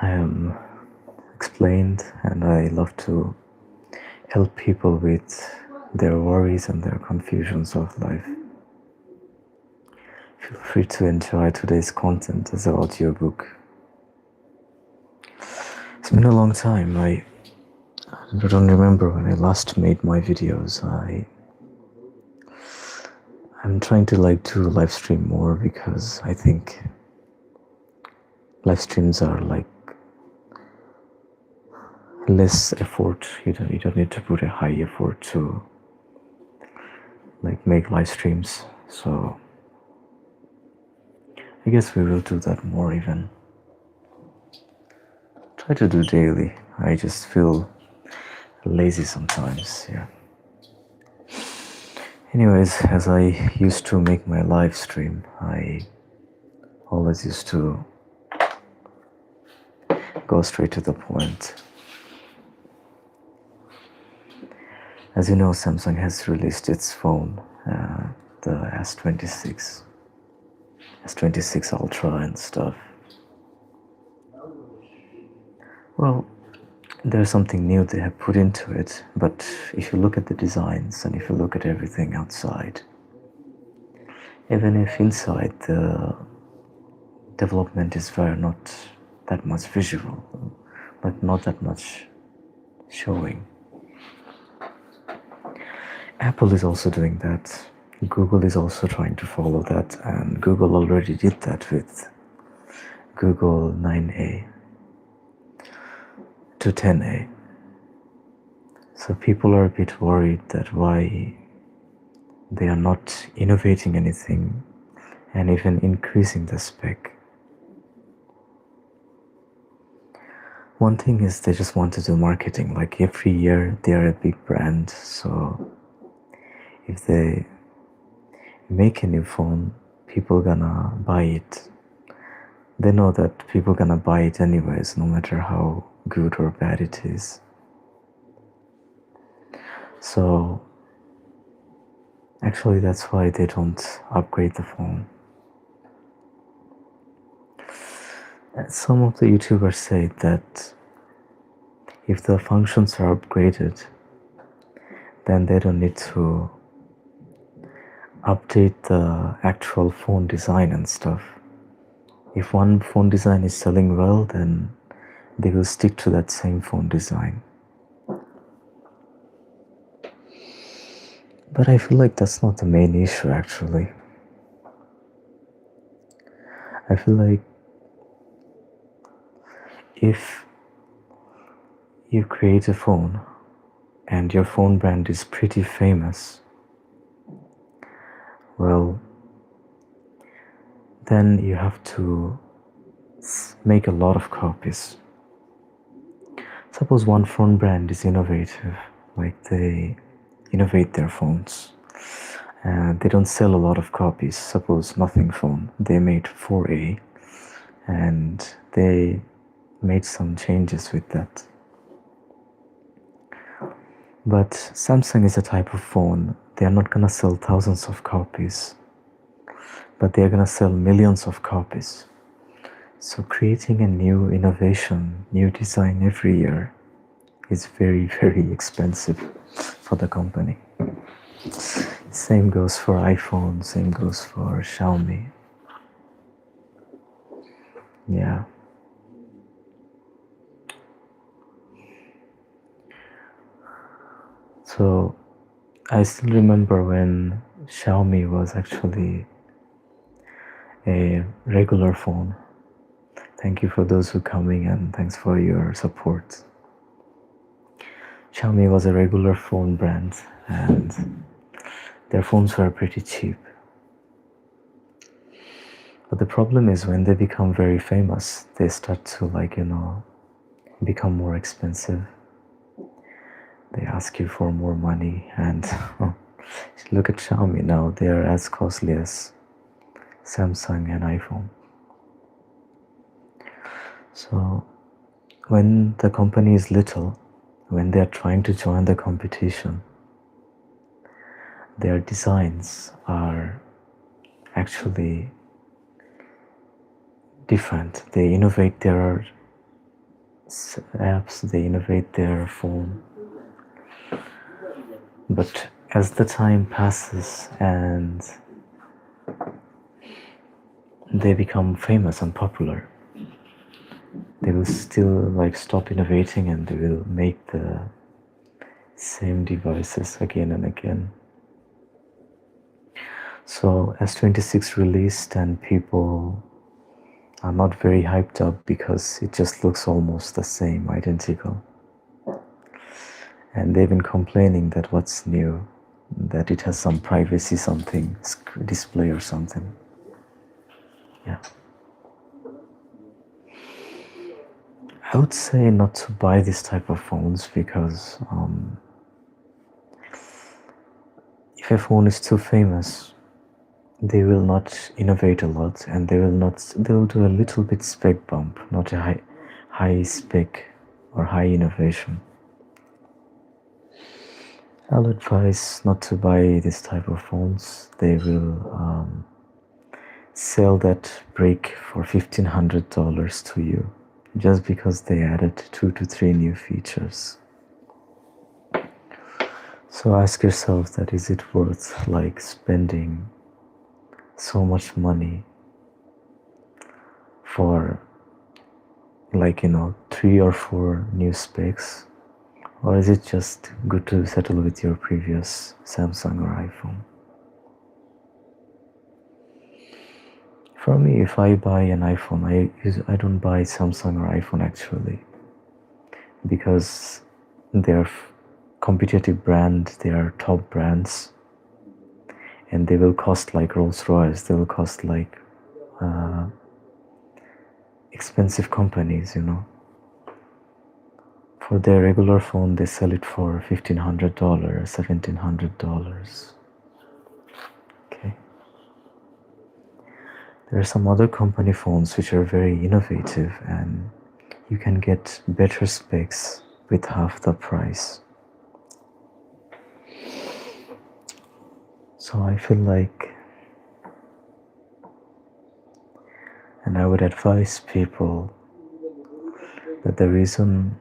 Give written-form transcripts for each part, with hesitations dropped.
I am explained and I love to help people with their worries and their confusions of life. Feel free to enjoy today's content as an audiobook. It's been a long time. I don't remember when I last made my videos. I'm trying to do live stream more because I think live streams are less effort. You don't need to put a high effort to make live streams. So I guess we will do that more even. Try to do daily. I just feel lazy sometimes, yeah. Anyways, as I used to make my live stream, I always used to go straight to the point. As you know, Samsung has released its phone, the S26, S26 Ultra and stuff. Well, there's something new they have put into it, but if you look at the designs and if you look at everything outside, even if inside the development is very not that much visual, not that much showing. Apple is also doing that. Google is also trying to follow that, and Google already did that with Google 9A to 10A. So people are a bit worried that why they are not innovating anything and even increasing the spec. One thing is they just want to do marketing. Like every year they are a big brand, so if they make a new phone, people gonna buy it. They know that people gonna buy it anyways, no matter how good or bad it is. So actually that's why they don't upgrade the phone. Some of the YouTubers say that if the functions are upgraded, then they don't need to update the actual phone design and stuff. If one phone design is selling well, then they will stick to that same phone design. But I feel like that's not the main issue actually. I feel like if you create a phone and your phone brand is pretty famous, well, then you have to make a lot of copies. Suppose one phone brand is innovative, like they innovate their phones, and they don't sell a lot of copies. Suppose Nothing phone, they made 4A, and they made some changes with that. But Samsung is a type of phone, they are not gonna sell thousands of copies, but they are gonna sell millions of copies. So creating a new innovation, new design every year is very, very expensive for the company. Same goes for iPhone, same goes for Xiaomi. Yeah. So I still remember when Xiaomi was actually a regular phone. Thank you for those who are coming and thanks for your support. Xiaomi was a regular phone brand and their phones were pretty cheap. But the problem is when they become very famous, they start to become more expensive. They ask you for more money and look at Xiaomi now, they are as costly as Samsung and iPhone. So when the company is little, when they are trying to join the competition, their designs are actually different. They innovate their apps, they innovate their phone. But as the time passes and they become famous and popular, they will still like stop innovating and they will make the same devices again and again. So S26 released and people are not very hyped up because it just looks almost the same, identical. And they've been complaining that what's new, that it has some privacy something, display or something. Yeah. I would say not to buy this type of phones because if a phone is too famous, they will not innovate a lot and they will do a little bit spec bump, not a high spec or high innovation. I'll advise not to buy this type of phones. They will sell that brick for $1,500 to you just because they added 2 to 3 new features. So ask yourself that is it worth like spending so much money for like 3 or 4 new specs, or is it just good to settle with your previous Samsung or iPhone? For me, if I buy an iPhone, I don't buy Samsung or iPhone actually, because they're competitive brand, they are top brands, and they will cost like Rolls-Royce, they will cost like expensive companies, For their regular phone, they sell it for $1,500, $1,700. Okay. There are some other company phones which are very innovative and you can get better specs with half the price. So I feel like, and I would advise people that the reason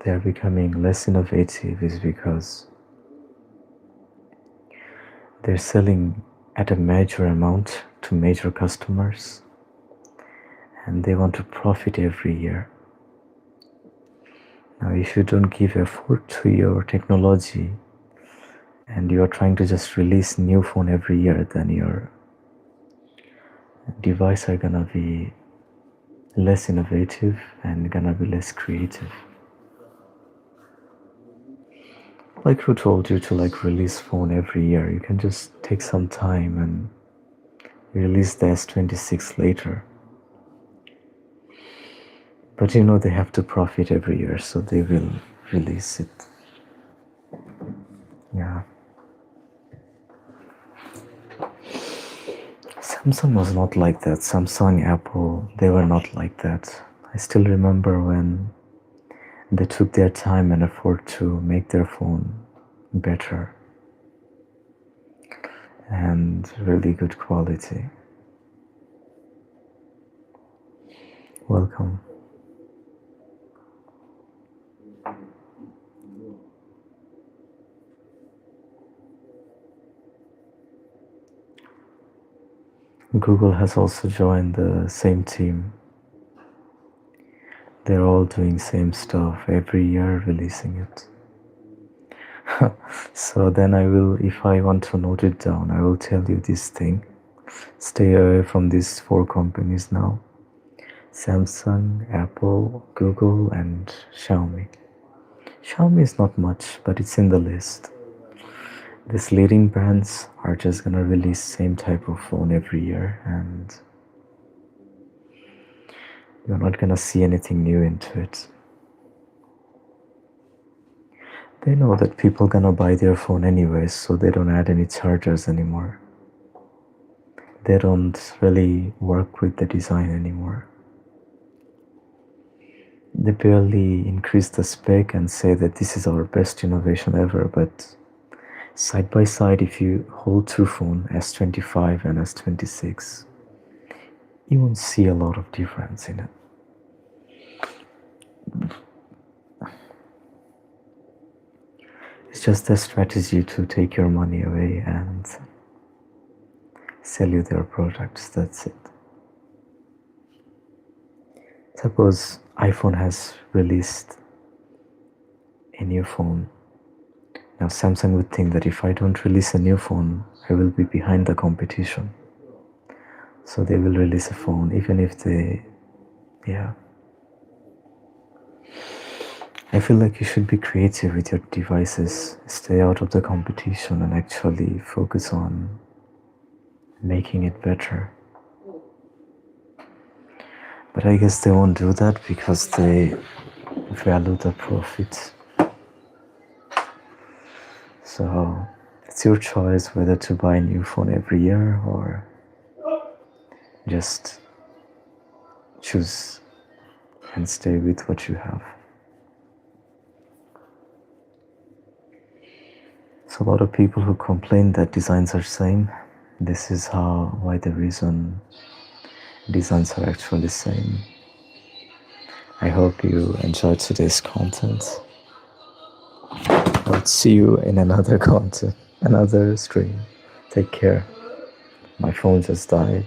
they are becoming less innovative is because they're selling at a major amount to major customers and they want to profit every year. Now, if you don't give effort to your technology and you are trying to just release new phone every year, then your device are gonna be less innovative and gonna be less creative. Like who told you to like release phone every year? You can just take some time and release the S26 later. But they have to profit every year, so they will release it. Yeah. Samsung was not like that. Samsung, Apple, they were not like that. I still remember when they took their time and effort to make their phone better and really good quality. Welcome. Google has also joined the same team. They're all doing same stuff every year, releasing it. So then if I want to note it down, I will tell you this thing. Stay away from these 4 companies now: Samsung, Apple, Google, and Xiaomi. Xiaomi is not much, but it's in the list. These leading brands are just gonna release same type of phone every year, and you're not gonna see anything new into it. They know that people gonna buy their phone anyways, so they don't add any chargers anymore. They don't really work with the design anymore. They barely increase the spec and say that this is our best innovation ever, but side by side, if you hold 2 phones, S25 and S26, you won't see a lot of difference in it. It's just a strategy to take your money away and sell you their products. That's it. Suppose iPhone has released a new phone. Now Samsung would think that if I don't release a new phone, I will be behind the competition. So they will release a phone even if they, yeah. I feel like you should be creative with your devices, stay out of the competition and actually focus on making it better. But I guess they won't do that because they value the profit. So it's your choice whether to buy a new phone every year or just choose and stay with what you have. So a lot of people who complain that designs are same, this is why the reason designs are actually same. I hope you enjoyed today's content. I'll see you in another content, another stream. Take care. My phone just died.